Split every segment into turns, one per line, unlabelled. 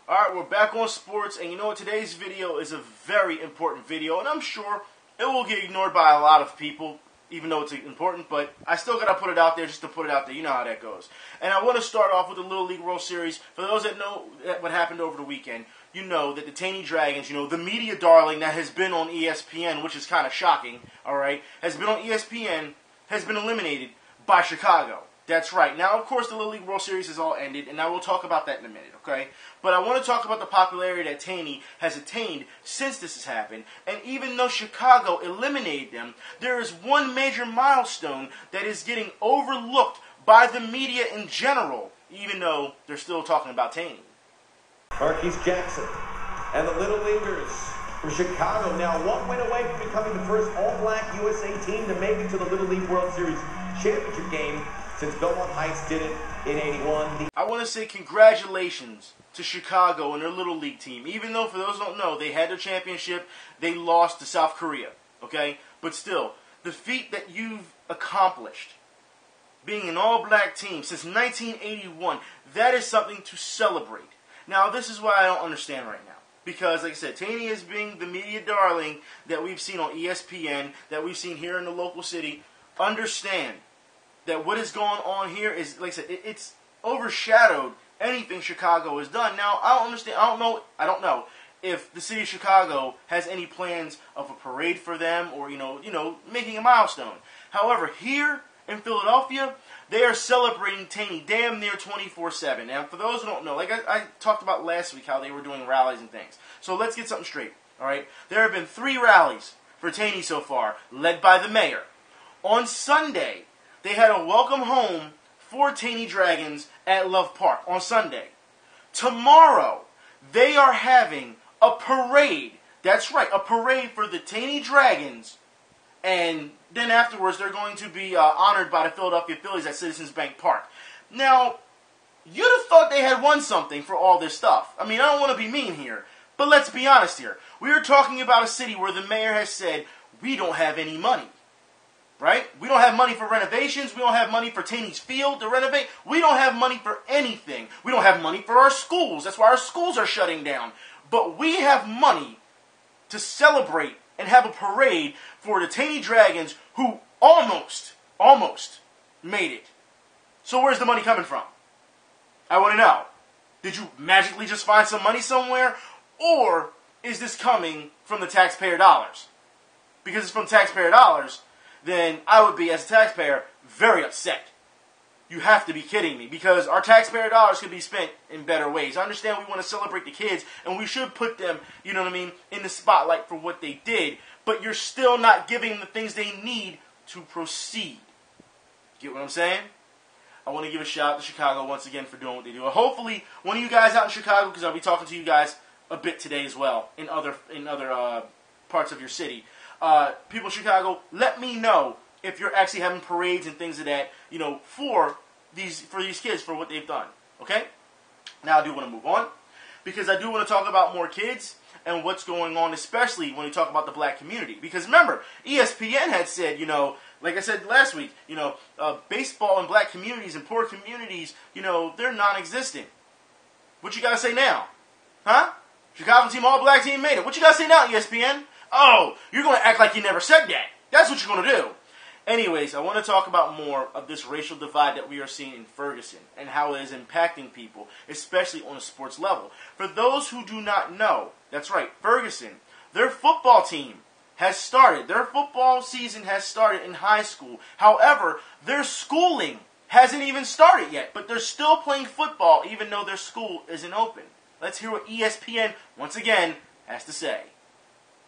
Alright, we're back on sports, and you know what? Today's video is a very important video, and I'm sure it will get ignored by a lot of people, even though it's important, but I still gotta put it out there just to put it out there. You know how that goes. And I want to start off with the Little League World Series. For those that know what happened over the weekend, you know that the Taney Dragons, the media darling that has been on ESPN, which is kind of shocking, alright, has been on ESPN, has been eliminated by Chicago. That's right. Now, of course, the Little League World Series has all ended, and I will talk about that in a minute, okay? But I want to talk about the popularity that Taney has attained since this has happened. And even though Chicago eliminated them, there is one major milestone that is getting overlooked by the media in general, even though they're still talking about Taney.
Marquise Jackson and the Little Leaguers from Chicago now one win away from becoming the first all-black USA team to make it to the Little League World Series championship game since Belmont Heights did it in '81.
I want to say congratulations to Chicago and their Little League team. Even though, for those who don't know, they had their championship, they lost to South Korea, okay? But still, the feat that you've accomplished, being an all-black team since 1981, that is something to celebrate. Now, this is what I don't understand right now. Because, like I said, Taney is being the media darling that we've seen on ESPN, that we've seen here in the local city. Understand that what is going on here is, like I said, it's overshadowed anything Chicago has done. Now, I don't understand. I don't know if the city of Chicago has any plans of a parade for them or, making a milestone. However, here in Philadelphia, they are celebrating Taney damn near 24/7. Now, for those who don't know, like I talked about last week, how they were doing rallies and things. So let's get something straight, all right? There have been 3 rallies for Taney so far, led by the mayor. On Sunday, they had a welcome home for Taney Dragons at Love Park on Sunday. Tomorrow, they are having a parade. That's right, a parade for the Taney Dragons. And then afterwards, they're going to be honored by the Philadelphia Phillies at Citizens Bank Park. Now, you'd have thought they had won something for all this stuff. I mean, I don't want to be mean here, but let's be honest here. We are talking about a city where the mayor has said, we don't have any money. Right? We don't have money for renovations. We don't have money for Taney's field to renovate. We don't have money for anything. We don't have money for our schools. That's why our schools are shutting down. But we have money to celebrate and have a parade for the Taney Dragons who almost made it. So where's the money coming from? I want to know. Did you magically just find some money somewhere? Or is this coming from the taxpayer dollars? Because it's from taxpayer dollars, then I would be, as a taxpayer, very upset. You have to be kidding me, because our taxpayer dollars could be spent in better ways. I understand we want to celebrate the kids, and we should put them, in the spotlight for what they did, but you're still not giving them the things they need to proceed. Get what I'm saying? I want to give a shout out to Chicago once again for doing what they do. And hopefully, one of you guys out in Chicago, because I'll be talking to you guys a bit today as well, in other parts of your city. People in Chicago, let me know if you're actually having parades and things of that, for these kids, for what they've done. Okay? Now I do want to move on, because I do want to talk about more kids and what's going on, especially when we talk about the black community. Because remember, ESPN had said, like I said last week, baseball in black communities and poor communities, they're non-existent. What you gotta say now? Huh? Chicago team, all black team made it. What you gotta say now, ESPN? Oh, you're going to act like you never said that. That's what you're going to do. Anyways, I want to talk about more of this racial divide that we are seeing in Ferguson and how it is impacting people, especially on a sports level. For those who do not know, that's right, Ferguson, their football team has started. Their football season has started in high school. However, their schooling hasn't even started yet, but they're still playing football even though their school isn't open. Let's hear what ESPN, once again, has to say.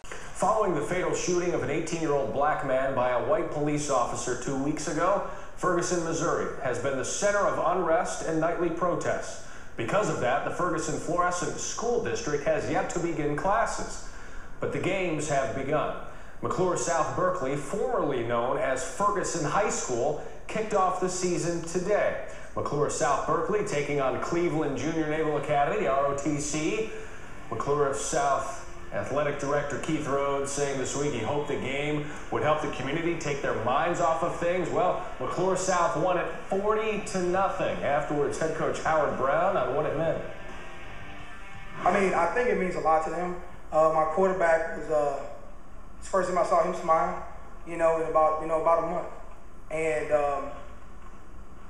Following the fatal shooting of an 18-year-old black man by a white police officer 2 weeks ago, Ferguson, Missouri has been the center of unrest and nightly protests. Because of that, the Ferguson Fluorescent School District has yet to begin classes. But the games have begun. McClure South Berkeley, formerly known as Ferguson High School, kicked off the season today. McClure South Berkeley taking on Cleveland Junior Naval Academy, ROTC. McClure South Athletic Director Keith Rhodes saying this week he hoped the game would help the community take their minds off of things. Well, McClure South won it 40-0. Afterwards, head coach Howard Brown on what it meant.
I mean, I think it means a lot to them. My quarterback was it's the first time I saw him smile, in about a month, and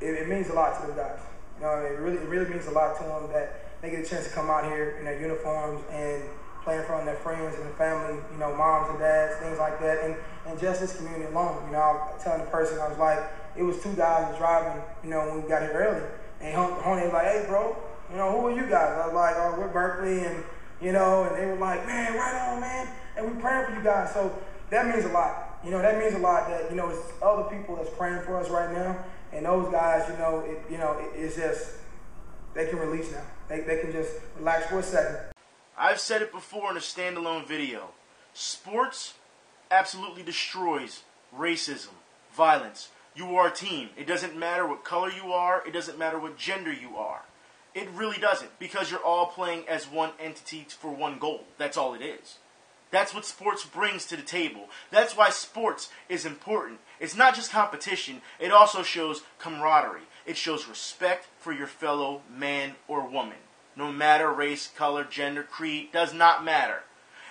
it means a lot to them guys. It really means a lot to them that they get a chance to come out here in their uniforms and play in front of their friends and their family, moms and dads, things like that, and just this community alone. I was telling the person, I was like, it was two guys driving, when we got here early, and Honey was like, hey, bro, who are you guys? I was like, oh, we're Berkeley, and they were like, man, right on, man, and we're praying for you guys. So that means a lot. That means a lot that, it's other people that's praying for us right now, and those guys, it's just, they can release now. They can just relax for a second.
I've said it before in a standalone video. Sports absolutely destroys racism, violence. You are a team. It doesn't matter what color you are. It doesn't matter what gender you are. It really doesn't, because you're all playing as one entity for one goal. That's all it is. That's what sports brings to the table. That's why sports is important. It's not just competition. It also shows camaraderie. It shows respect for your fellow man or woman. No matter race, color, gender, creed, does not matter.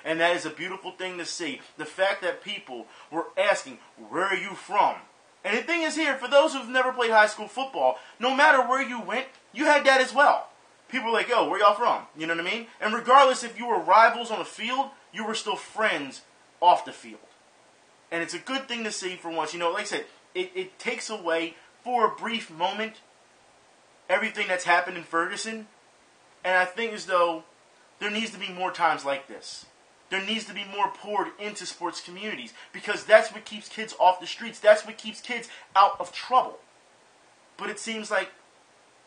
And that is a beautiful thing to see. The fact that people were asking, where are you from? And the thing is here, for those who've never played high school football, no matter where you went, you had that as well. People were like, yo, where y'all from? You know what I mean? And regardless if you were rivals on the field, you were still friends off the field. And it's a good thing to see for once. Like I said, it takes away, for a brief moment, everything that's happened in Ferguson. And I think as though there needs to be more times like this. There needs to be more poured into sports communities, because that's what keeps kids off the streets. That's what keeps kids out of trouble. But it seems like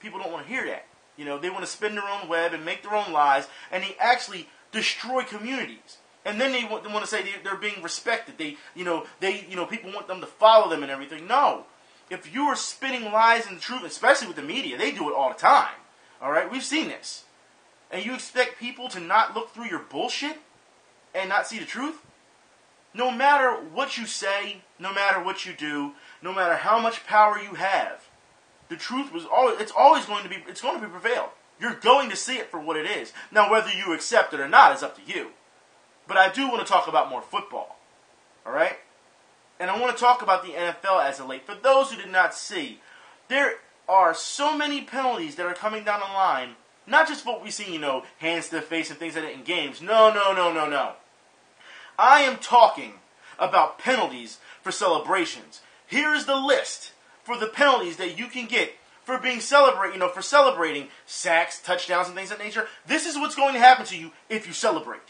people don't want to hear that. They want to spin their own web and make their own lies, and they actually destroy communities. And then they want to say they're being respected. People want them to follow them and everything. No. If you are spinning lies and the truth, especially with the media, they do it all the time. All right? We've seen this. And you expect people to not look through your bullshit and not see the truth? No matter what you say, no matter what you do, no matter how much power you have, the truth it's going to be prevailed. You're going to see it for what it is. Now, whether you accept it or not is up to you. But I do want to talk about more football. All right? And I want to talk about the NFL as of late. For those who did not see, there are so many penalties that are coming down the line. Not just what we see, hands to the face and things like that in games. No. I am talking about penalties for celebrations. Here is the list for the penalties that you can get for celebrating sacks, touchdowns, and things of that nature. This is what's going to happen to you if you celebrate.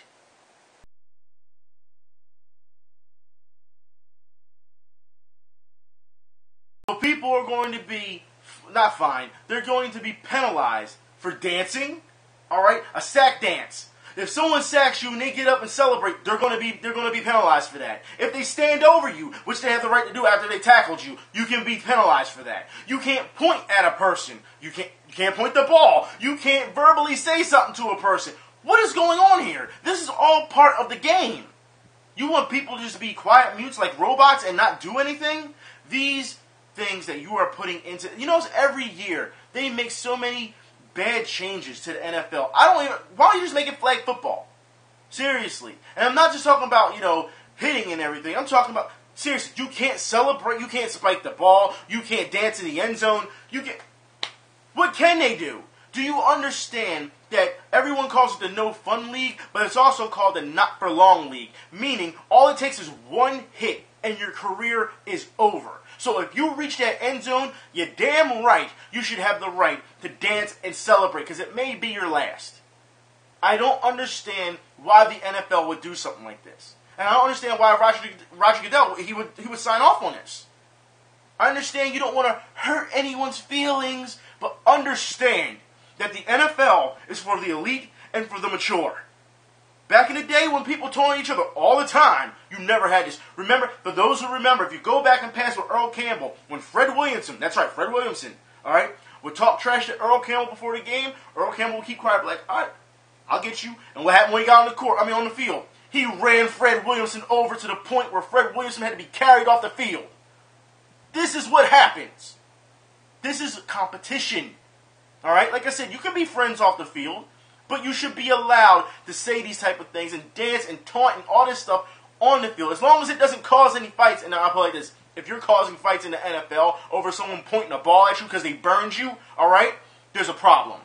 So people are going to be not fined. They're going to be penalized for dancing. All right, a sack dance. If someone sacks you and they get up and celebrate, they're going to be penalized for that. If they stand over you, which they have the right to do after they tackled you, you can be penalized for that. You can't point at a person. You can't point the ball. You can't verbally say something to a person. What is going on here? This is all part of the game. You want people to just be quiet mutes like robots and not do anything? These things that you are putting into... every year they make so many bad changes to the NFL. Why don't you just make it flag football? Seriously. And I'm not just talking about, hitting and everything. I'm talking about, seriously, you can't celebrate, you can't spike the ball, you can't dance in the end zone, what can they do? Do you understand that everyone calls it the no fun league, but it's also called the not for long league, meaning all it takes is one hit and your career is over. So if you reach that end zone, you're damn right you should have the right to dance and celebrate, because it may be your last. I don't understand why the NFL would do something like this. And I don't understand why Roger Goodell, he would sign off on this. I understand you don't want to hurt anyone's feelings, but understand that the NFL is for the elite and for the mature. Back in the day when people told each other all the time, you never had this. Remember, for those who remember, if you go back and pass with Earl Campbell, when Fred Williamson, that's right, Fred Williamson, all right, would talk trash to Earl Campbell before the game, Earl Campbell would keep quiet, like, all right, I'll get you. And what happened when he got on the field? He ran Fred Williamson over to the point where Fred Williamson had to be carried off the field. This is what happens. This is competition. All right? Like I said, you can be friends off the field. But you should be allowed to say these type of things and dance and taunt and all this stuff on the field, as long as it doesn't cause any fights. And I'll put it like this. If you're causing fights in the NFL over someone pointing a ball at you because they burned you, all right, there's a problem.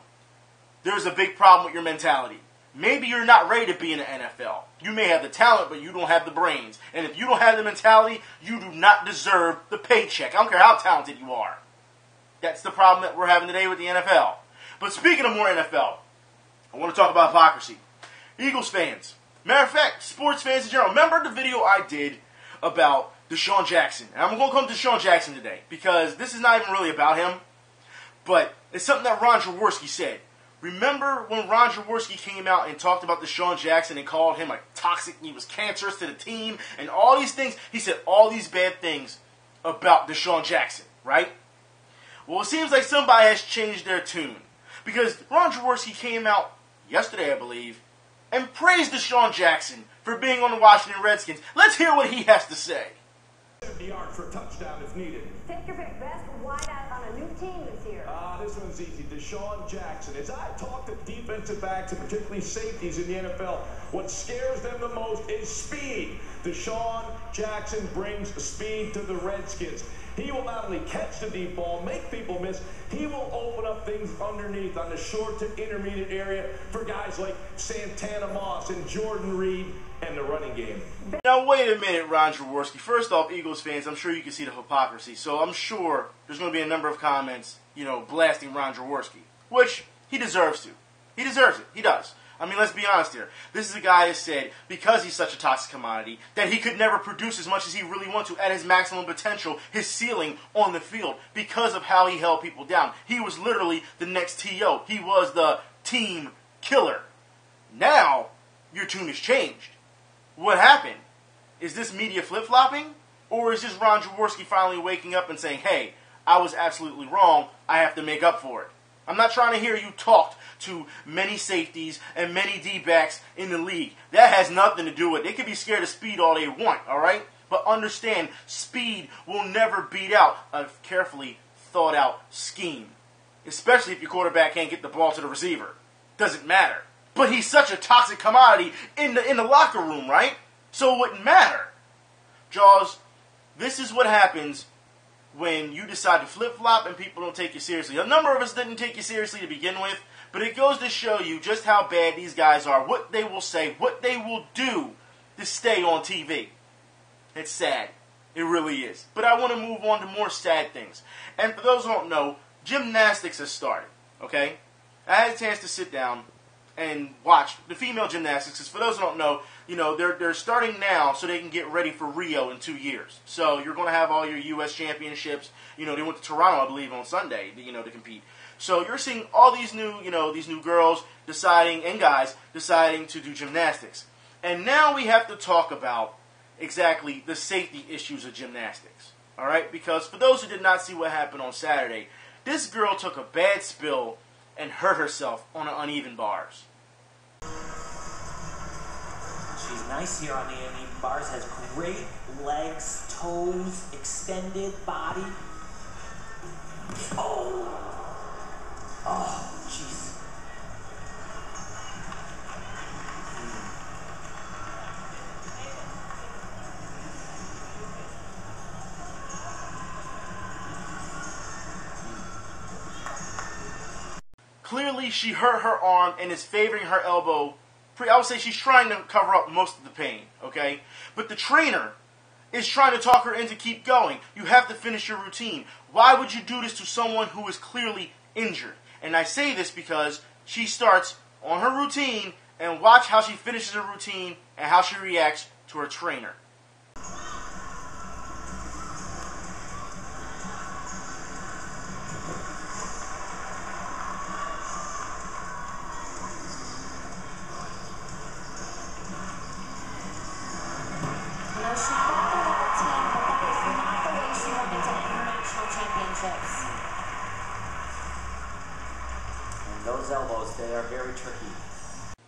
There's a big problem with your mentality. Maybe you're not ready to be in the NFL. You may have the talent, but you don't have the brains. And if you don't have the mentality, you do not deserve the paycheck. I don't care how talented you are. That's the problem that we're having today with the NFL. But speaking of more NFL, I want to talk about hypocrisy. Eagles fans. Matter of fact, sports fans in general. Remember the video I did about Deshaun Jackson? And I'm going to come to Deshaun Jackson today because this is not even really about him. But it's something that Ron Jaworski said. Remember when Ron Jaworski came out and talked about Deshaun Jackson and called him a toxic, he was cancerous to the team, and all these things? He said all these bad things about Deshaun Jackson, right? Well, it seems like somebody has changed their tune. Because Ron Jaworski came out yesterday, I believe, and praised Deshaun Jackson for being on the Washington Redskins. Let's hear what he has to say.
70 yards for a touchdown if needed.
Take your pick. Best wideout on a new team this year.
This one's easy. Deshaun Jackson. As I talk to defensive backs and particularly safeties in the NFL, what scares them the most is speed. Deshaun Jackson brings speed to the Redskins. He will not only catch the deep ball, make people miss, he will open up things underneath on the short to intermediate area for guys like Santana Moss and Jordan Reed and the running game.
Now, wait a minute, Ron Jaworski. First off, Eagles fans, I'm sure you can see the hypocrisy. So I'm sure there's going to be a number of comments, blasting Ron Jaworski, which he deserves to. He deserves it. He does. I mean, let's be honest here. This is a guy who said, because he's such a toxic commodity, that he could never produce as much as he really wants to at his maximum potential, his ceiling on the field, because of how he held people down. He was literally the next T.O. He was the team killer. Now, your tune has changed. What happened? Is this media flip-flopping? Or is this Ron Jaworski finally waking up and saying, hey, I was absolutely wrong, I have to make up for it? I'm not trying to hear you talk to many safeties and many D-backs in the league. That has nothing to do with it. They can be scared of speed all they want, all right? But understand, speed will never beat out a carefully thought-out scheme. Especially if your quarterback can't get the ball to the receiver. Doesn't matter. But he's such a toxic commodity in the locker room, right? So it wouldn't matter. Jaws, this is what happens when you decide to flip-flop and people don't take you seriously. A number of us didn't take you seriously to begin with, but it goes to show you just how bad these guys are, what they will say, what they will do to stay on TV. It's sad. It really is. But I want to move on to more sad things. And for those who don't know, gymnastics has started, okay? I had a chance to sit down and watch the female gymnastics, because for those who don't know, they're starting now so they can get ready for Rio in 2 years. So you're going to have all your U.S. championships. They went to Toronto, I believe, on Sunday, to compete. So you're seeing all these new girls deciding, and guys, deciding to do gymnastics. And now we have to talk about exactly the safety issues of gymnastics. All right? Because for those who did not see what happened on Saturday, this girl took a bad spill and hurt herself on the uneven bars.
She's nice here on the uneven bars, has great legs, toes, extended body. Oh, jeez.
Clearly, she hurt her arm and is favoring her elbow. I would say she's trying to cover up most of the pain, okay? But the trainer is trying to talk her into keep going. You have to finish your routine. Why would you do this to someone who is clearly injured? And I say this because she starts on her routine, and watch how she finishes her routine and how she reacts to her trainer.
She thought they had a team, but that is not the way she went into international championships.
And those elbows, they are very tricky.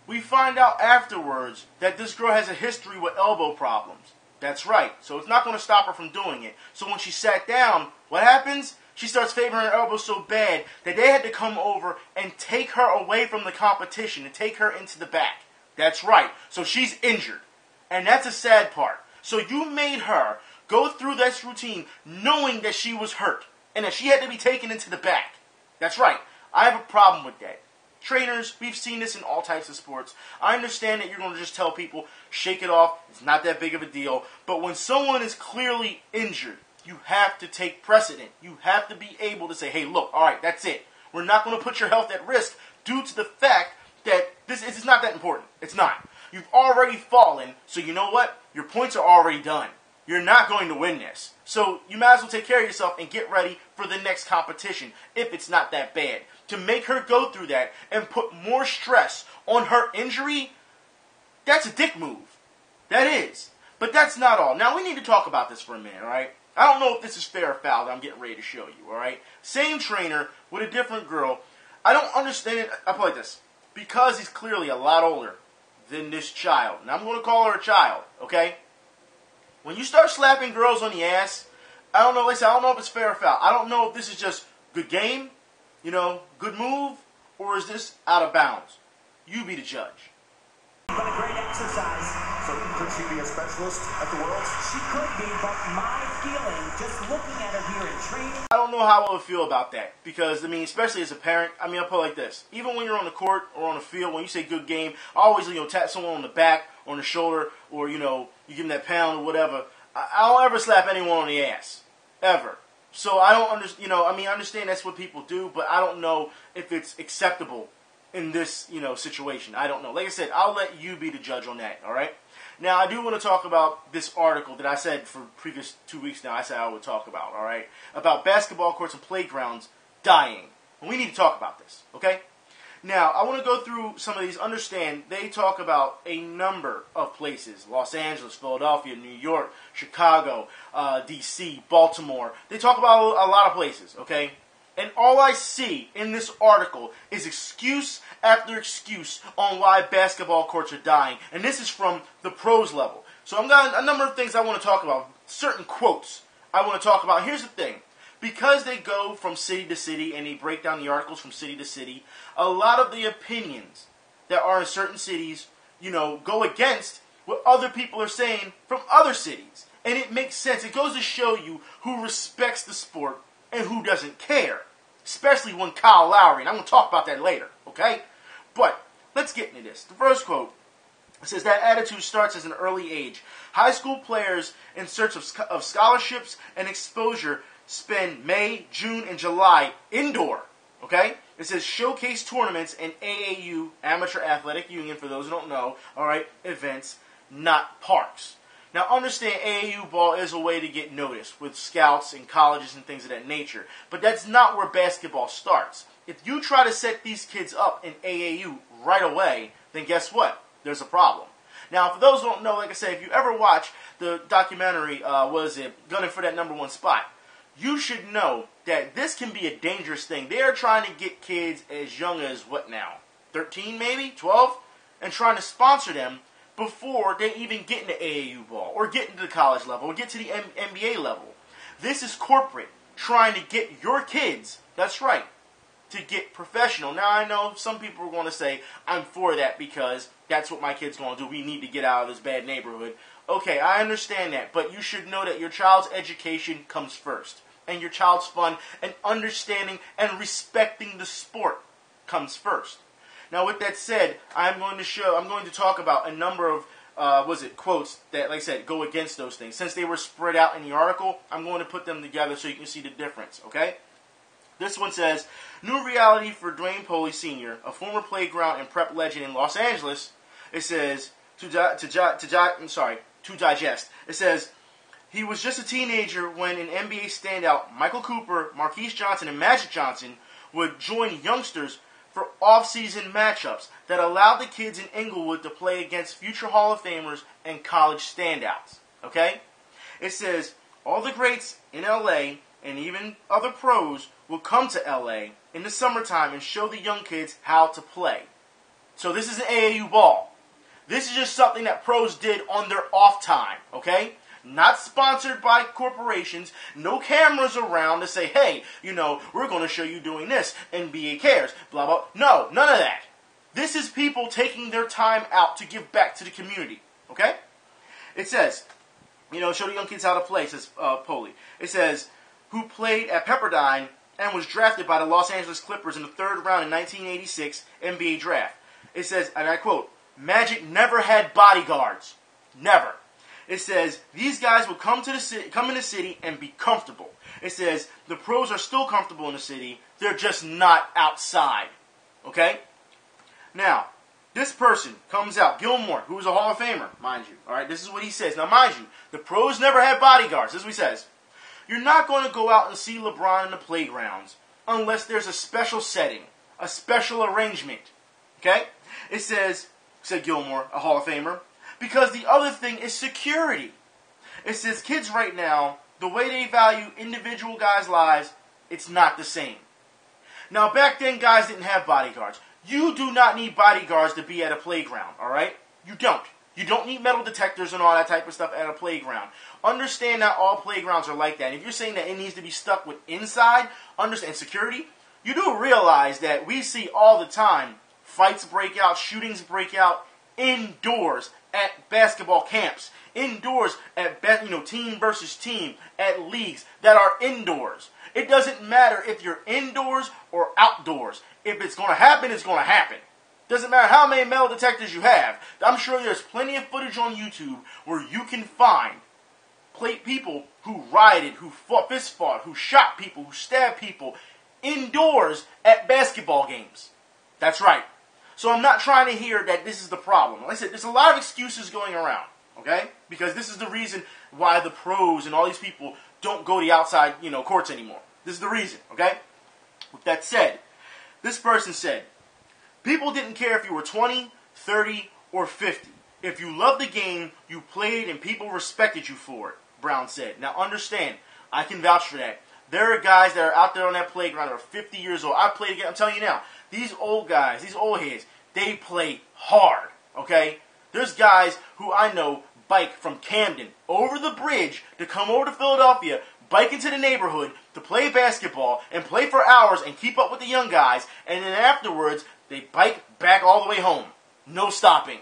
We find out afterwards that this girl has a history with elbow problems. That's right. So it's not going to stop her from doing it. So when she sat down, what happens? She starts favoring her elbow so bad that they had to come over and take her away from the competition and take her into the back. That's right. So she's injured. And that's a sad part. So you made her go through this routine knowing that she was hurt and that she had to be taken into the back. That's right. I have a problem with that. Trainers, we've seen this in all types of sports. I understand that you're going to just tell people, shake it off, it's not that big of a deal. But when someone is clearly injured, you have to take precedent. You have to be able to say, hey, look, all right, that's it. We're not going to put your health at risk due to the fact that this is not that important. It's not. You've already fallen, so you know what? Your points are already done. You're not going to win this. So you might as well take care of yourself and get ready for the next competition if it's not that bad. To make her go through that and put more stress on her injury, that's a dick move. That is. But that's not all. Now we need to talk about this for a minute, all right? I don't know if this is fair or foul that I'm getting ready to show you, all right? Same trainer with a different girl. I don't understand it. I'll put it like this. Because he's clearly a lot older than this child, and I'm going to call her a child, okay? When you start slapping girls on the ass, I don't know, like I said, I don't know if it's fair or foul. I don't know if this is just good game, good move, or is this out of bounds? You be the judge.
But a great exercise.
So could she be a specialist at the Worlds?
She could be, but my feeling, just looking at her here in training.
I don't know how I would feel about that. Because, especially as a parent, I'll put it like this. Even when you're on the court or on the field, when you say good game, I always, tap someone on the back, or on the shoulder, or, you give them that pound or whatever. I don't ever slap anyone on the ass. Ever. So I don't understand, I understand that's what people do, but I don't know if it's acceptable in this, situation. I don't know. Like I said, I'll let you be the judge on that, all right? Now, I do want to talk about this article that I said for previous 2 weeks now, I said I would talk about, all right? About basketball courts and playgrounds dying. And we need to talk about this, okay? Now, I want to go through some of these. Understand, they talk about a number of places. Los Angeles, Philadelphia, New York, Chicago, D.C., Baltimore. They talk about a lot of places, okay? And all I see in this article is excuse after excuse on why basketball courts are dying. And this is from the pros level. So I've got a number of things I want to talk about. Certain quotes I want to talk about. Here's the thing. Because they go from city to city and they break down the articles from city to city, a lot of the opinions that are in certain cities, go against what other people are saying from other cities. And it makes sense. It goes to show you who respects the sport and who doesn't care. Especially when Kyle Lowry, and I'm going to talk about that later, okay? But let's get into this. The first quote says that attitude starts at an early age. High school players in search of scholarships and exposure spend May, June, and July indoor, okay? It says showcase tournaments and AAU, Amateur Athletic Union, for those who don't know, all right, events, not parks. Now, understand AAU ball is a way to get noticed with scouts and colleges and things of that nature. But that's not where basketball starts. If you try to set these kids up in AAU right away, then guess what? There's a problem. Now, for those who don't know, like I said, if you ever watch the documentary, Gunning for That #1 Spot, you should know that this can be a dangerous thing. They are trying to get kids as young as, 13 maybe? 12? And trying to sponsor them before they even get into AAU ball, or get into the college level, or get to the NBA level. This is corporate trying to get your kids, that's right, to get professional. Now, I know some people are going to say, I'm for that because that's what my kid's going to do. We need to get out of this bad neighborhood. Okay, I understand that, but you should know that your child's education comes first, and your child's fun and understanding and respecting the sport comes first. Now, with that said, I'm going to talk about a number of, quotes that, like I said, go against those things. Since they were spread out in the article, I'm going to put them together so you can see the difference, okay? This one says, new reality for Dwayne Poley Sr., a former playground and prep legend in Los Angeles. It says, to digest. It says, he was just a teenager when an NBA standout, Michael Cooper, Marquise Johnson, and Magic Johnson would join youngsters for off-season matchups that allowed the kids in Inglewood to play against future Hall of Famers and college standouts. Okay? It says, all the greats in LA and even other pros will come to LA in the summertime and show the young kids how to play. So this is an AAU ball. This is just something that pros did on their off time. Okay? not sponsored by corporations, no cameras around to say, hey, we're going to show you doing this, NBA cares, blah, blah. No, none of that. This is people taking their time out to give back to the community, okay? It says, show the young kids how to play, says Poley. It says, who played at Pepperdine and was drafted by the Los Angeles Clippers in the 3rd round in 1986 NBA draft. It says, and I quote, Magic never had bodyguards. Never. It says, these guys will come in the city and be comfortable. It says, the pros are still comfortable in the city. They're just not outside. Okay? Now, this person comes out, Gilmore, who is a Hall of Famer, mind you. All right, this is what he says. Now, mind you, the pros never had bodyguards. This is what he says. You're not going to go out and see LeBron in the playgrounds unless there's a special setting, a special arrangement. Okay? It says, said Gilmore, a Hall of Famer, because the other thing is security. It says kids right now, the way they value individual guys' lives, it's not the same. Now, back then, guys didn't have bodyguards. You do not need bodyguards to be at a playground, all right? You don't. You don't need metal detectors and all that type of stuff at a playground. Understand not all playgrounds are like that. And if you're saying that it needs to be stuck with inside, understand security, you do realize that we see all the time fights break out, shootings break out indoors at basketball camps, indoors at team versus team, at leagues that are indoors. It doesn't matter if you're indoors or outdoors. If it's going to happen, it's going to happen. Doesn't matter how many metal detectors you have. I'm sure there's plenty of footage on YouTube where you can find people who rioted, who fist fought, who shot people, who stabbed people indoors at basketball games. That's right. So I'm not trying to hear that this is the problem. Like I said, there's a lot of excuses going around, okay? Because this is the reason why the pros and all these people don't go to the outside, courts anymore. This is the reason, okay? With that said, this person said, people didn't care if you were 20, 30, or 50. If you loved the game, you played and people respected you for it, Brown said. Now understand, I can vouch for that. There are guys that are out there on that playground that are 50 years old. I played again. I'm telling you now, these old guys, these old heads, they play hard, okay? There's guys who I know bike from Camden over the bridge to come over to Philadelphia, bike into the neighborhood to play basketball and play for hours and keep up with the young guys, and then afterwards, they bike back all the way home. No stopping.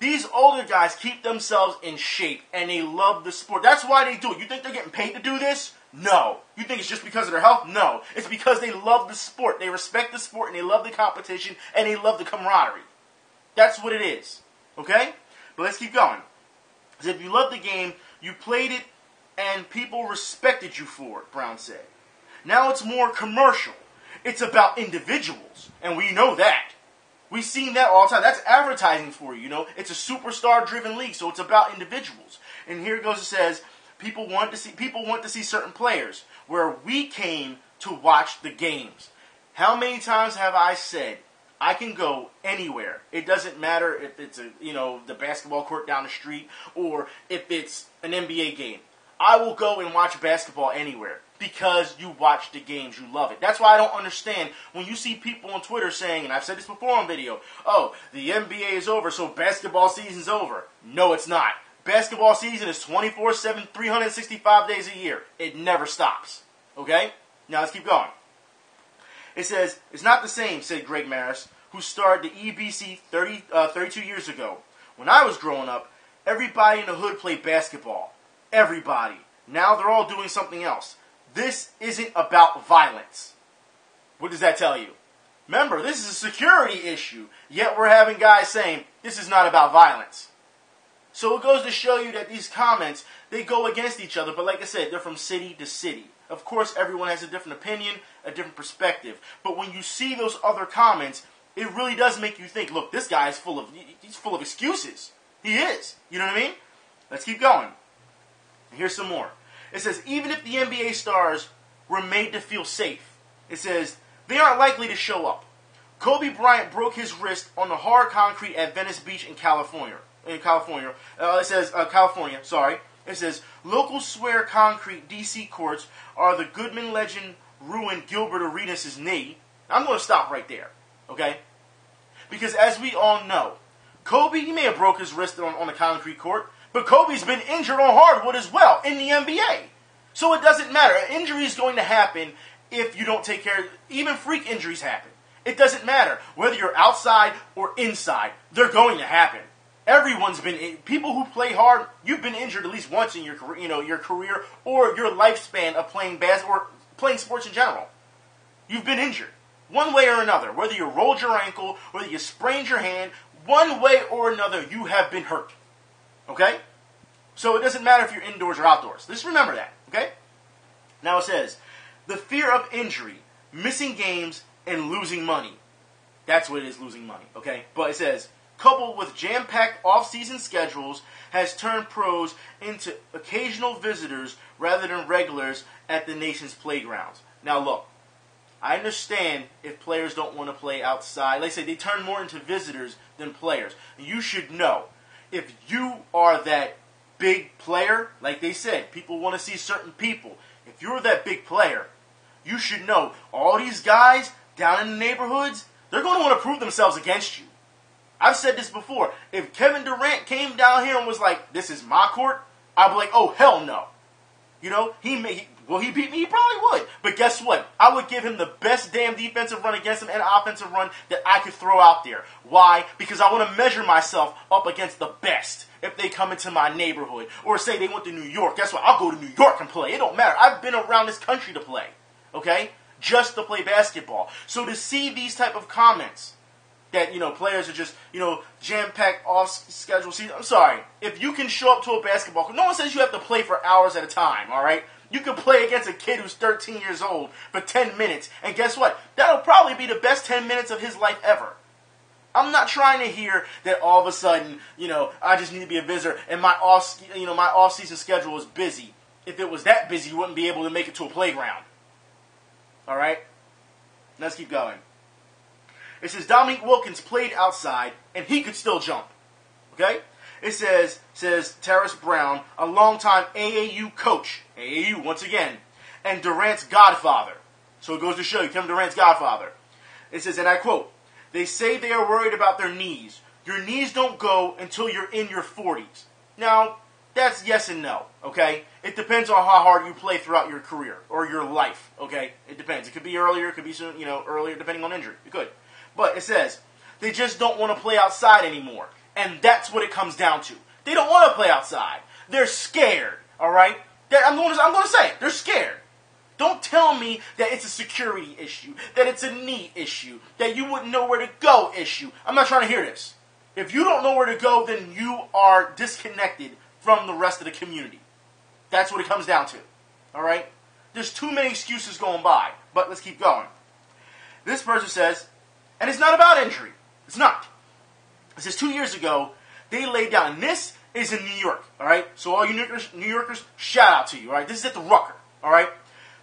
These older guys keep themselves in shape, and they love the sport. That's why they do it. You think they're getting paid to do this? No. You think it's just because of their health? No. It's because they love the sport. They respect the sport, and they love the competition, and they love the camaraderie. That's what it is. Okay? But let's keep going. Because if you love the game, you played it, and people respected you for it, Brown said. Now it's more commercial. It's about individuals, and we know that. We've seen that all the time. That's advertising for you, It's a superstar-driven league, so it's about individuals. And here it goes. It says, people want to see certain players, where we came to watch the games. How many times have I said, I can go anywhere. It doesn't matter if it's the basketball court down the street or if it's an NBA game. I will go and watch basketball anywhere because you watch the games, you love it. That's why I don't understand when you see people on Twitter saying, and I've said this before on video, oh, the NBA is over, so basketball season's over. No, it's not. Basketball season is 24/7, 365 days a year. It never stops. Okay? Now let's keep going. It says, it's not the same, said Greg Maris, who started the EBC 32 years ago. When I was growing up, everybody in the hood played basketball. Everybody. Now they're all doing something else. This isn't about violence. What does that tell you? Remember, this is a security issue, yet we're having guys saying, this is not about violence. So it goes to show you that these comments, they go against each other, but like I said, they're from city to city. Of course, everyone has a different opinion, a different perspective. But when you see those other comments, it really does make you think, look, this guy is full of excuses. He is. You know what I mean? Let's keep going. Here's some more. It says, even if the NBA stars were made to feel safe, it says, they aren't likely to show up. Kobe Bryant broke his wrist on the hard concrete at Venice Beach in California. California, sorry. It says, locals swear concrete DC courts are the Goodman legend ruined Gilbert Arenas' knee. I'm going to stop right there, okay? Because as we all know, Kobe, he may have broke his wrist on a concrete court, But Kobe's been injured on hardwood as well in the NBA. So it doesn't matter. An injury is going to happen if you don't take care of it. Even freak injuries happen. It doesn't matter. Whether you're outside or inside, they're going to happen. Everyone's been, people who play hard, you've been injured at least once in your career, your career or your lifespan of playing basketball or playing sports in general. You've been injured. One way or another. Whether you rolled your ankle, whether you sprained your hand, one way or another, you have been hurt. Okay? So it doesn't matter if you're indoors or outdoors. Just remember that. Okay? Now it says, the fear of injury, missing games, and losing money. That's what it is, losing money. Okay? But it says, coupled with jam-packed off-season schedules, has turned pros into occasional visitors rather than regulars at the nation's playgrounds. Now look, I understand if players don't want to play outside. Like I say, they turn more into visitors than players. You should know, if you are that big player, like they said, people want to see certain people. If you're that big player, you should know all these guys down in the neighborhoods, they're going to want to prove themselves against you. I've said this before. If Kevin Durant came down here and was like, this is my court, I'd be like, oh, hell no. You know, will he beat me? He probably would. But guess what? I would give him the best damn defensive run against him and offensive run that I could throw out there. Why? Because I want to measure myself up against the best if they come into my neighborhood. Or say they went to New York. Guess what? I'll go to New York and play. It don't matter. I've been around this country to play. Okay? Just to play basketball. So to see these type of comments that, players are just, jam-packed off schedule season. I'm sorry. If you can show up to a basketball, no one says you have to play for hours at a time, all right? You can play against a kid who's 13 years old for 10 minutes, and guess what? That'll probably be the best 10 minutes of his life ever. I'm not trying to hear that all of a sudden, I just need to be a visitor, and my off-season schedule is busy. If it was that busy, you wouldn't be able to make it to a playground. All right? Let's keep going. It says Dominique Wilkins played outside, and he could still jump. Okay? It says Terrence Brown, a longtime AAU coach, AAU once again, and Durant's godfather. So it goes to show you, Kevin Durant's godfather. It says, and I quote, they say they are worried about their knees. Your knees don't go until you're in your 40s. Now, that's yes and no, okay? It depends on how hard you play throughout your career or your life, okay? It depends. It could be earlier, it could be soon, earlier, depending on injury. It could. But it says, they just don't want to play outside anymore. And that's what it comes down to. They don't want to play outside. They're scared, all right? I'm going to say it. They're scared. Don't tell me that it's a security issue, that it's a knee issue, that you wouldn't know where to go issue. I'm not trying to hear this. If you don't know where to go, then you are disconnected from the rest of the community. That's what it comes down to, all right? There's too many excuses going by, but let's keep going. This person says, and it's not about injury. It's not. It says 2 years ago, they laid down, and this is in New York, all right? So all you New Yorkers, shout out to you, all right? This is at the Rucker, all right?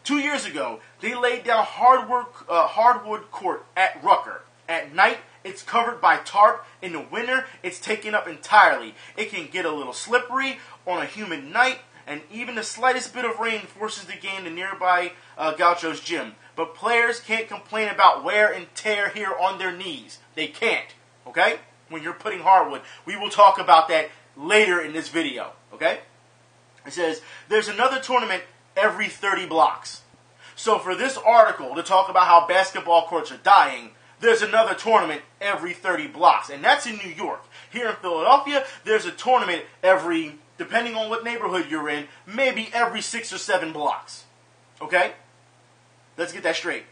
2 years ago, they laid down hardwood court at Rucker. At night, it's covered by tarp. In the winter, it's taken up entirely. It can get a little slippery on a humid night, and even the slightest bit of rain forces the game to nearby Gaucho's gym. But players can't complain about wear and tear here on their knees. They can't, okay? When you're putting hardwood. We will talk about that later in this video, okay? It says, there's another tournament every 30 blocks. So for this article to talk about how basketball courts are dying, there's another tournament every 30 blocks. And that's in New York. Here in Philadelphia, there's a tournament every, depending on what neighborhood you're in, maybe every 6 or 7 blocks. Okay? Let's get that straight.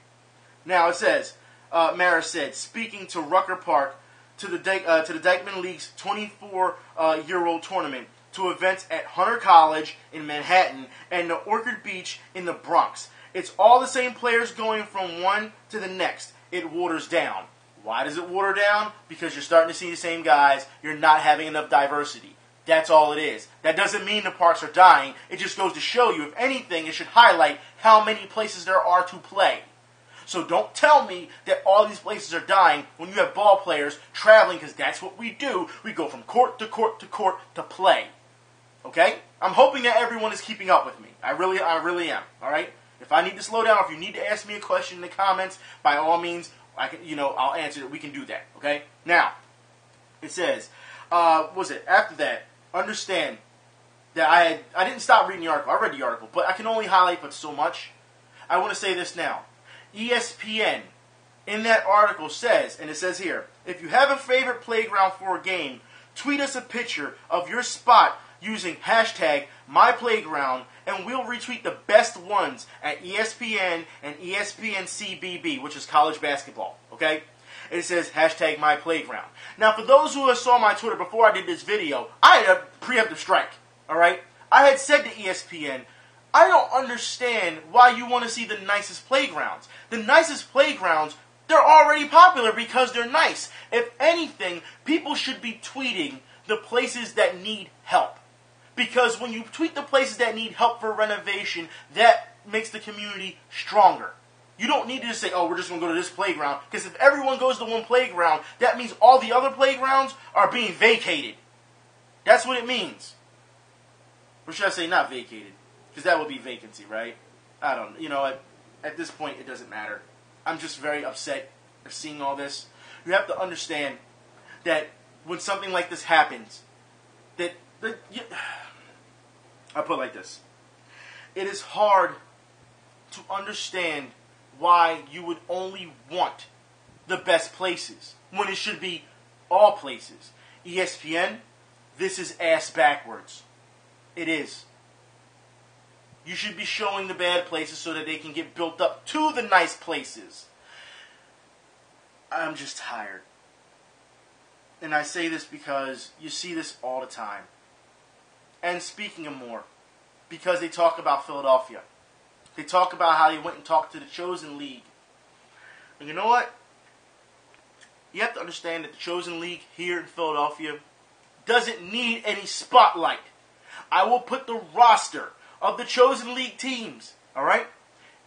Now it says, Maris said, speaking to Rucker Park, to the Dyckman League's 24-year-old tournament, to events at Hunter College in Manhattan and the Orchard Beach in the Bronx. It's all the same players going from one to the next. It waters down. Why does it water down? Because you're starting to see the same guys. You're not having enough diversity. That's all it is. That doesn't mean the parks are dying. It just goes to show you, if anything, it should highlight how many places there are to play. So don't tell me that all these places are dying when you have ball players traveling, because that's what we do. We go from court to court to court to play. Okay? I'm hoping that everyone is keeping up with me. I really am. All right? If I need to slow down, if you need to ask me a question in the comments, by all means, I'll answer it. We can do that. Okay? Now, it says, after that, understand that I didn't stop reading the article. I read the article, but I can only highlight but so much. I want to say this now. ESPN, in that article, says, and it says here, if you have a favorite playground for a game, tweet us a picture of your spot using hashtag MyPlayground, and we'll retweet the best ones at ESPN and ESPN CBB, which is college basketball, okay? And it says hashtag MyPlayground. Now, for those who saw my Twitter before I did this video, I had a preemptive strike, all right? I had said to ESPN, I don't understand why you want to see the nicest playgrounds. The nicest playgrounds, they're already popular because they're nice. If anything, people should be tweeting the places that need help. Because when you tweet the places that need help for renovation, that makes the community stronger. You don't need to just say, oh, we're just going to go to this playground. Because if everyone goes to one playground, that means all the other playgrounds are being vacated. That's what it means. Or should I say not vacated? Because that would be vacancy, right? I don't know. You know, at this point, it doesn't matter. I'm just very upset of seeing all this. You have to understand that when something like this happens, I'll put it like this. It is hard to understand why you would only want the best places when it should be all places. ESPN, this is ass backwards. It is. You should be showing the bad places so that they can get built up to the nice places. I'm just tired. And I say this because you see this all the time. And speaking of more, because they talk about Philadelphia. They talk about how they went and talked to the Chosen League. And you know what? You have to understand that the Chosen League here in Philadelphia doesn't need any spotlight. I will put the roster of the Chosen League teams, all right,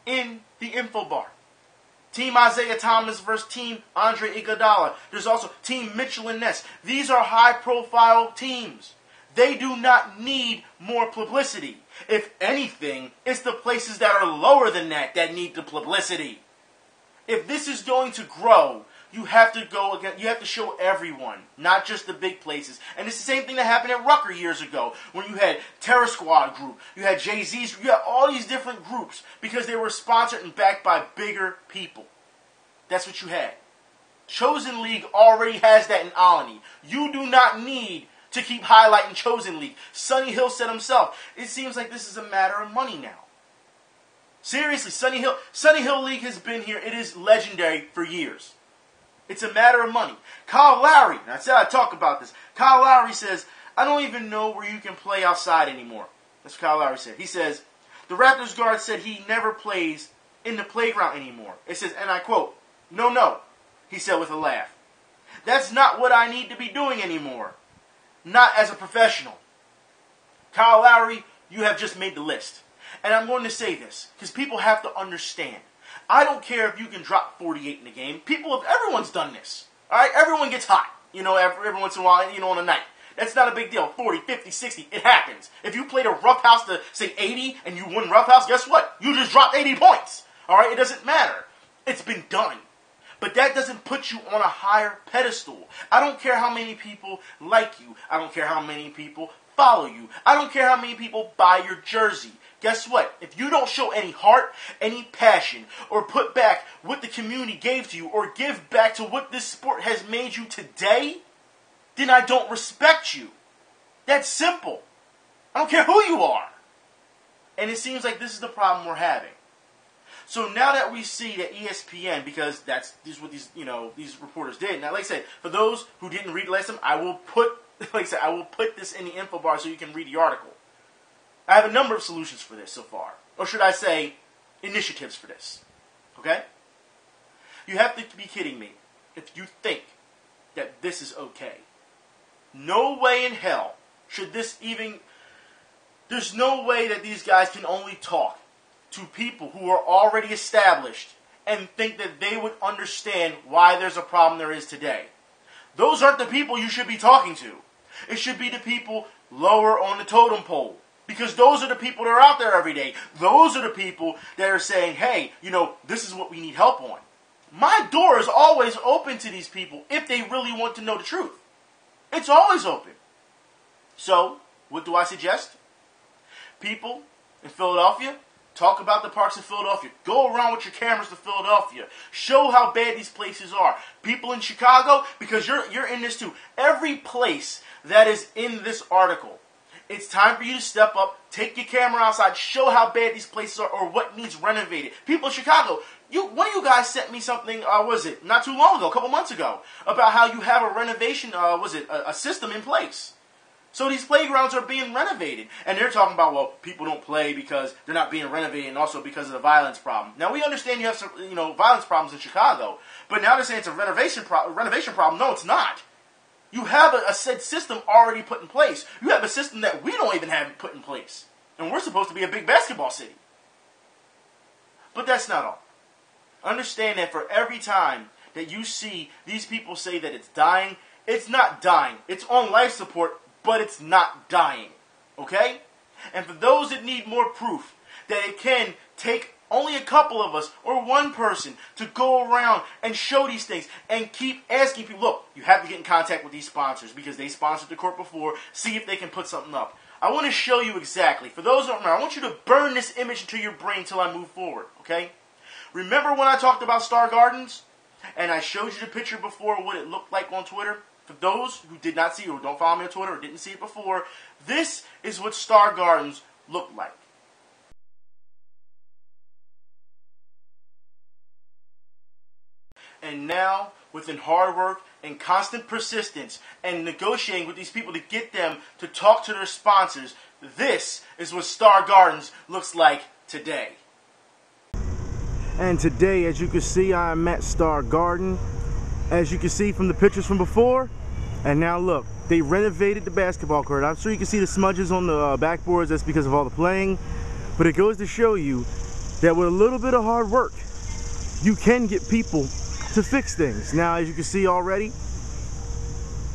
in the info bar. Team Isaiah Thomas versus Team Andre Iguodala. There's also Team Mitchell and Ness. These are high-profile teams. They do not need more publicity. If anything, it's the places that are lower than that need the publicity. If this is going to grow, you have to go again. You have to show everyone, not just the big places. And it's the same thing that happened at Rucker years ago, when you had Terror Squad group, you had Jay-Z's, you had all these different groups because they were sponsored and backed by bigger people. That's what you had. Chosen League already has that in Olney. You do not need to keep highlighting Chosen League. Sonny Hill said himself, it seems like this is a matter of money now. Seriously, Sonny Hill League has been here. It is legendary for years. It's a matter of money. Kyle Lowry, and I said I'd talk about this. Kyle Lowry says, I don't even know where you can play outside anymore. That's what Kyle Lowry said. He says, the Raptors guard said he never plays in the playground anymore. It says, and I quote, no, he said with a laugh. That's not what I need to be doing anymore. Not as a professional. Kyle Lowry, you have just made the list. And I'm going to say this, because people have to understand. I don't care if you can drop 48 in a game. Everyone's done this. All right? Everyone gets hot, every once in a while, on a night. That's not a big deal. 40, 50, 60, it happens. If you played a roughhouse to, say, 80, and you won roughhouse, guess what? You just dropped 80 points. All right? It doesn't matter. It's been done. But that doesn't put you on a higher pedestal. I don't care how many people like you. I don't care how many people follow you. I don't care how many people buy your jersey. Guess what? If you don't show any heart, any passion, or put back what the community gave to you, or give back to what this sport has made you today, then I don't respect you. That's simple. I don't care who you are. And it seems like this is the problem we're having. So now that we see that ESPN, because this is what these reporters did. Now, like I said, for those who didn't read it last time, I will put this in the info bar so you can read the article. I have a number of solutions for this so far. Or should I say, initiatives for this. Okay? You have to be kidding me if you think that this is okay. No way in hell should this even... There's no way that these guys can only talk to people who are already established and think that they would understand why there's a problem there is today. Those aren't the people you should be talking to. It should be the people lower on the totem pole. Because those are the people that are out there every day. Those are the people that are saying, hey, this is what we need help on. My door is always open to these people if they really want to know the truth. It's always open. So, What do I suggest? People in Philadelphia, talk about the parks in Philadelphia. Go around with your cameras to Philadelphia. Show how bad these places are. People in Chicago, because you're in this too. Every place that is in this article, it's time for you to step up, take your camera outside, show how bad these places are or what needs renovated. People in Chicago, one of you guys sent me something, not too long ago, a couple months ago, about how you have a renovation, a system in place. So these playgrounds are being renovated. And they're talking about, well, people don't play because they're not being renovated and also because of the violence problem. Now, we understand you have some, violence problems in Chicago, but now they're saying it's a renovation problem. No, it's not. You have a said system already put in place. You have a system that we don't even have put in place. And we're supposed to be a big basketball city. But that's not all. Understand that for every time that you see these people say that it's dying, it's not dying. It's on life support, but it's not dying. Okay? And for those that need more proof that it can take only a couple of us or one person to go around and show these things and keep asking people, look, you have to get in contact with these sponsors because they sponsored the court before, see if they can put something up. I want to show you exactly. For those who don't remember, I want you to burn this image into your brain until I move forward, okay? Remember when I talked about Star Gardens and I showed you the picture before what it looked like on Twitter? For those who did not see it or don't follow me on Twitter or didn't see it before, this is what Star Gardens looked like. And now, within hard work and constant persistence and negotiating with these people to get them to talk to their sponsors, this is what Star Gardens looks like today. And today, as you can see, I am at Star Garden. As you can see from the pictures from before, and now look, they renovated the basketball court. I'm sure you can see the smudges on the backboards. That's because of all the playing. But it goes to show you that with a little bit of hard work, you can get people to fix things. Now, as you can see already,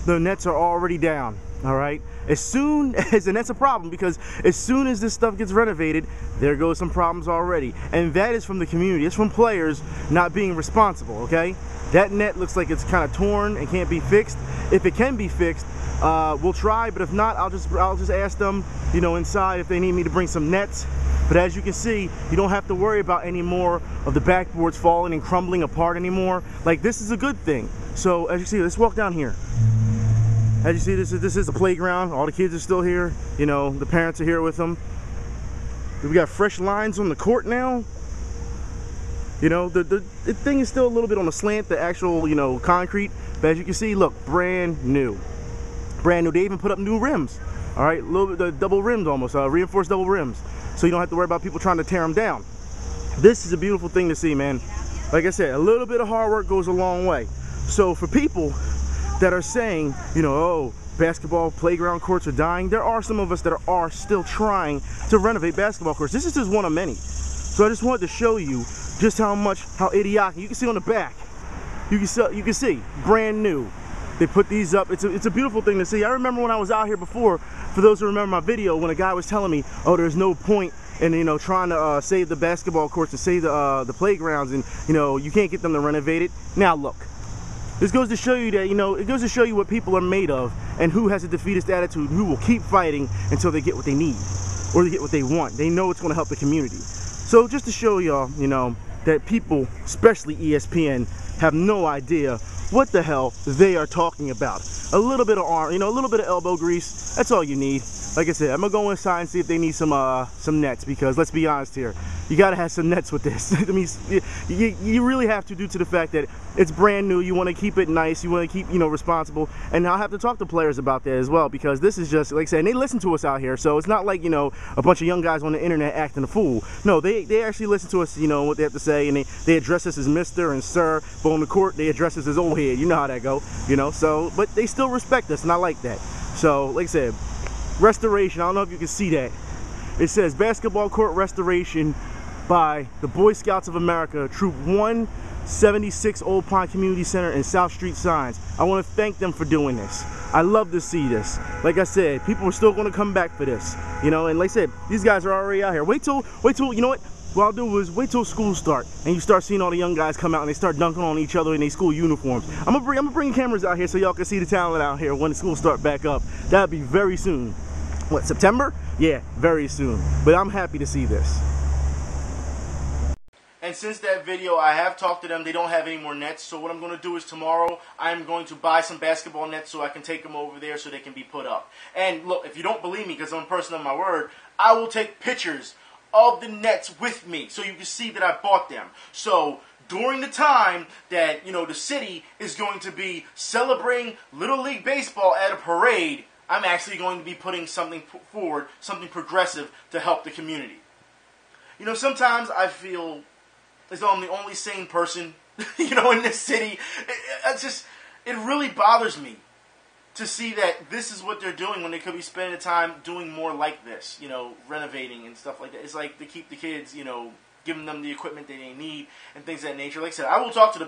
the nets are already down. All right, as soon as, and that's a problem because as soon as this stuff gets renovated, there goes some problems already, and that is from the community. It's from players not being responsible. Okay, that net looks like it's kind of torn and can't be fixed. If it can be fixed, we'll try, but if not, I'll just ask them, inside if they need me to bring some nets. But as you can see, you don't have to worry about any more of the backboards falling and crumbling apart anymore. Like, this is a good thing. So as you see, let's walk down here. As you see, this is the playground. All the kids are still here. The parents are here with them. We got fresh lines on the court now. The thing is still a little bit on the slant, the actual, concrete. But as you can see, look, brand new. Brand new. They even put up new rims. All right, a little bit double rims almost, reinforced double rims. So you don't have to worry about people trying to tear them down. This is a beautiful thing to see, man. Like I said, a little bit of hard work goes a long way. So for people that are saying, oh, basketball playground courts are dying, there are some of us that are still trying to renovate basketball courts. This is just one of many. So I just wanted to show you just how idiotic. You can see on the back, you can see brand new. They put these up. It's a beautiful thing to see. I remember when I was out here before, for those who remember my video, when a guy was telling me, oh, there's no point in trying to save the basketball courts and save the playgrounds, and you can't get them to renovate it. Now look, this goes to show you that, it goes to show you what people are made of and who has a defeatist attitude and who will keep fighting until they get what they need or they get what they want. They know it's going to help the community. So just to show y'all, that people, especially ESPN, have no idea what the hell they are talking about. A little bit of arm, a little bit of elbow grease. That's all you need. Like I said, I'm gonna go inside and see if they need some nets, because let's be honest here, you gotta have some nets with this. I mean, you really have to, due to the fact that it's brand new. You want to keep it nice. You want to keep responsible. And I'll have to talk to players about that as well, because this is just, like I said, and they listen to us out here. So it's not like a bunch of young guys on the internet acting a fool. No, they actually listen to us. What they have to say, and they address us as Mr. and Sir. But on the court, they address us as old head. You know how that go. So but they still respect us, and I like that. So like I said, restoration. I don't know if you can see that. It says basketball court restoration by the Boy Scouts of America, Troop 176 Old Pond Community Center and South Street Signs. I want to thank them for doing this. I love to see this. Like I said, people are still going to come back for this. And like I said, these guys are already out here. Wait till, you know what? What I'll do is wait till school start and you start seeing all the young guys come out and they start dunking on each other in their school uniforms. I'm gonna bring cameras out here so y'all can see the talent out here when the school start back up. That'll be very soon. what, September? Yeah, very soon. But I'm happy to see this. And since that video, I have talked to them. They don't have any more nets. So what I'm going to do is tomorrow, I'm going to buy some basketball nets so I can take them over there so they can be put up. And look, if you don't believe me, because I'm a person of my word, I will take pictures of the nets with me so you can see that I bought them. So during the time that, the city is going to be celebrating Little League Baseball at a parade, I'm actually going to be putting something forward, something progressive to help the community. Sometimes I feel as though I'm the only sane person, in this city. It really bothers me to see that this is what they're doing when they could be spending the time doing more like this, renovating and stuff like that. It's like to keep the kids, giving them the equipment that they need and things of that nature. Like I said, I will talk to the,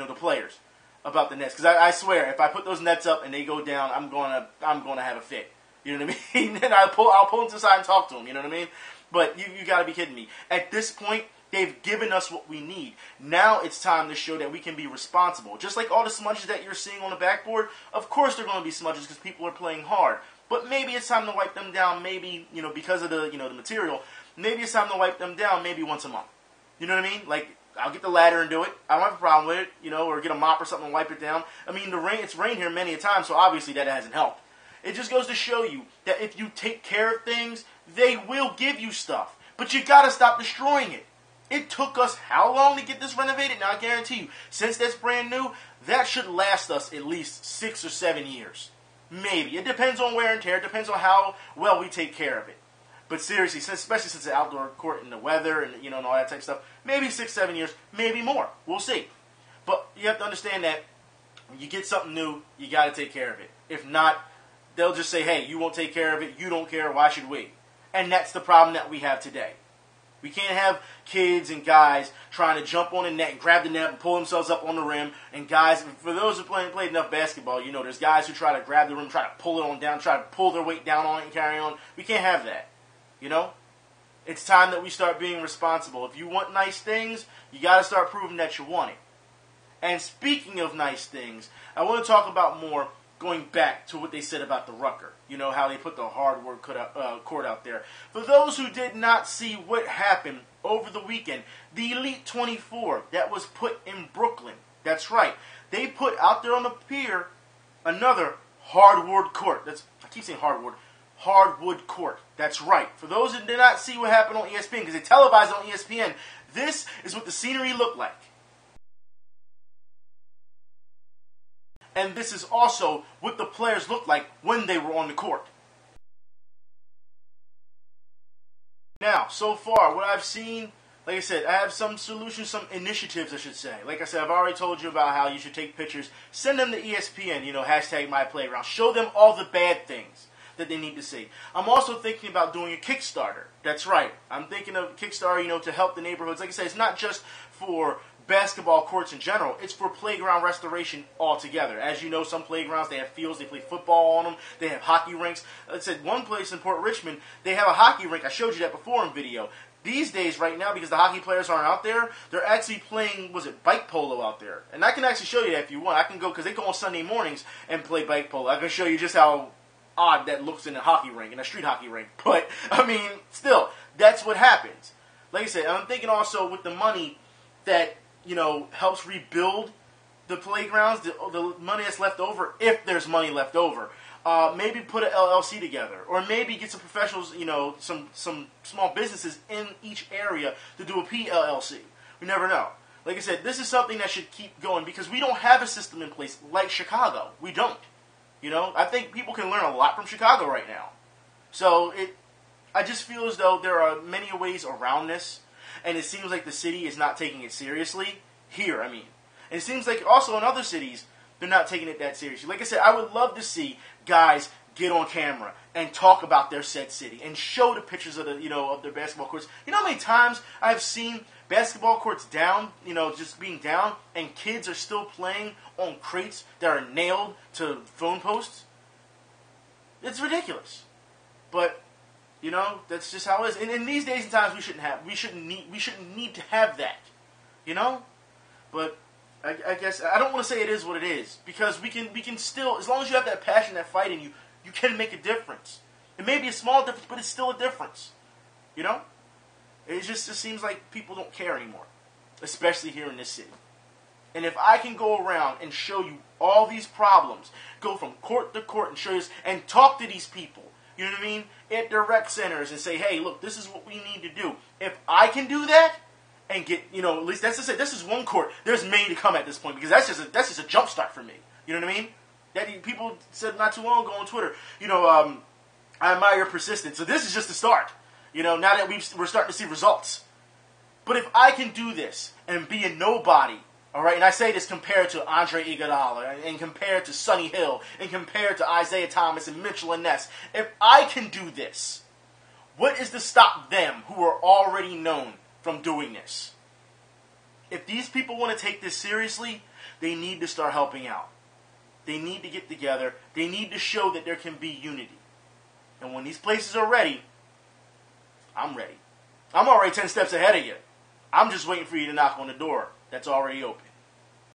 the players about the nets, because I swear, if I put those nets up and they go down, I'm gonna have a fit. You know what I mean? And I'll pull them to the side and talk to them. You know what I mean? But you got to be kidding me. At this point, they've given us what we need. Now it's time to show that we can be responsible. Just like all the smudges that you're seeing on the backboard, of course they're going to be smudges because people are playing hard. But maybe it's time to wipe them down, maybe, because of the, the material, maybe it's time to wipe them down maybe once a month. You know what I mean? Like, I'll get the ladder and do it. I don't have a problem with it, or get a mop or something and wipe it down. I mean, it's rained here many a time, so obviously that hasn't helped. It just goes to show you that if you take care of things, they will give you stuff. But you got to stop destroying it. It took us how long to get this renovated? Now, I guarantee you, since that's brand new, that should last us at least 6 or 7 years. Maybe. It depends on wear and tear. It depends on how well we take care of it. But seriously, especially since the outdoor court and the weather and, and all that type of stuff, maybe 6, 7 years, maybe more. We'll see. But you have to understand that when you get something new, you got to take care of it. If not, they'll just say, hey, you won't take care of it. You don't care. Why should we? And that's the problem that we have today. We can't have kids and guys trying to jump on the net and grab the net and pull themselves up on the rim. And guys, for those who played enough basketball, there's guys who try to grab the rim, try to pull it on down, try to pull their weight down on it and carry on. We can't have that. It's time that we start being responsible. If you want nice things, you got to start proving that you want it. And speaking of nice things, I want to talk about more going back to what they said about the Rucker. How they put the hardwood court out there. For those who did not see what happened over the weekend, the Elite 24 that was put in Brooklyn. That's right. They put out there on the pier another hardwood court. I keep saying hardwood. Hardwood court. That's right. For those who did not see what happened on ESPN, because they televised on ESPN, this is what the scenery looked like. And this is also what the players looked like when they were on the court. Now, so far, what I've seen, like I said, I have some solutions, some initiatives, I should say. Like I said, I've already told you about how you should take pictures. Send them to ESPN, hashtag MyPlayground. Show them all the bad things that they need to see. I'm also thinking about doing a Kickstarter. That's right. I'm thinking of Kickstarter, to help the neighborhoods. Like I said, it's not just for basketball courts in general. It's for playground restoration altogether. As you know, some playgrounds, they have fields, they play football on them, they have hockey rinks. I said one place in Port Richmond, they have a hockey rink. I showed you that before in video. These days, right now, because the hockey players aren't out there, they're actually playing, bike polo out there. And I can actually show you that if you want. I can go, because they go on Sunday mornings and play bike polo. I can show you just how odd that looks in a hockey rink, in a street hockey rink. But, still, that's what happens. Like I said, I'm thinking also with the money that helps rebuild the playgrounds, the money that's left over, if there's money left over. Maybe put an LLC together, or maybe get some professionals, some small businesses in each area to do a PLLC. We never know. Like I said, this is something that should keep going because we don't have a system in place like Chicago. We don't. I think people can learn a lot from Chicago right now. So I just feel as though there are many ways around this. And it seems like the city is not taking it seriously. Here, And it seems like also in other cities, they're not taking it that seriously. Like I said, I would love to see guys get on camera and talk about their said city and show the pictures of of their basketball courts. You know how many times I've seen basketball courts down, just being down, and kids are still playing on crates that are nailed to phone posts? It's ridiculous. But that's just how it is. And in these days and times, we shouldn't need to have that. But I guess I don't want to say it is what it is, because we can still, as long as you have that passion, that fight in you, you can make a difference. It may be a small difference, but it's still a difference. You know? It just seems like people don't care anymore, especially here in this city. And if I can go around and show you all these problems, go from court to court and show you this, and talk to these people, you know what I mean, at their rec centers and say, hey, look, this is what we need to do. If I can do that and get, you know, at least that's to say, this is one court. There's many to come at this point because that's just a jump start for me. You know what I mean? That people said not too long ago on Twitter, you know, I admire your persistence. So this is just the start. You know, now that we're starting to see results. But if I can do this and be a nobody, all right, and I say this compared to Andre Iguodala and compared to Sonny Hill and compared to Isaiah Thomas and Mitchell and Ness, if I can do this, what is to stop them who are already known from doing this? If these people want to take this seriously, they need to start helping out. They need to get together. They need to show that there can be unity. And when these places are ready, I'm ready. I'm already 10 steps ahead of you. I'm just waiting for you to knock on the door that's already open.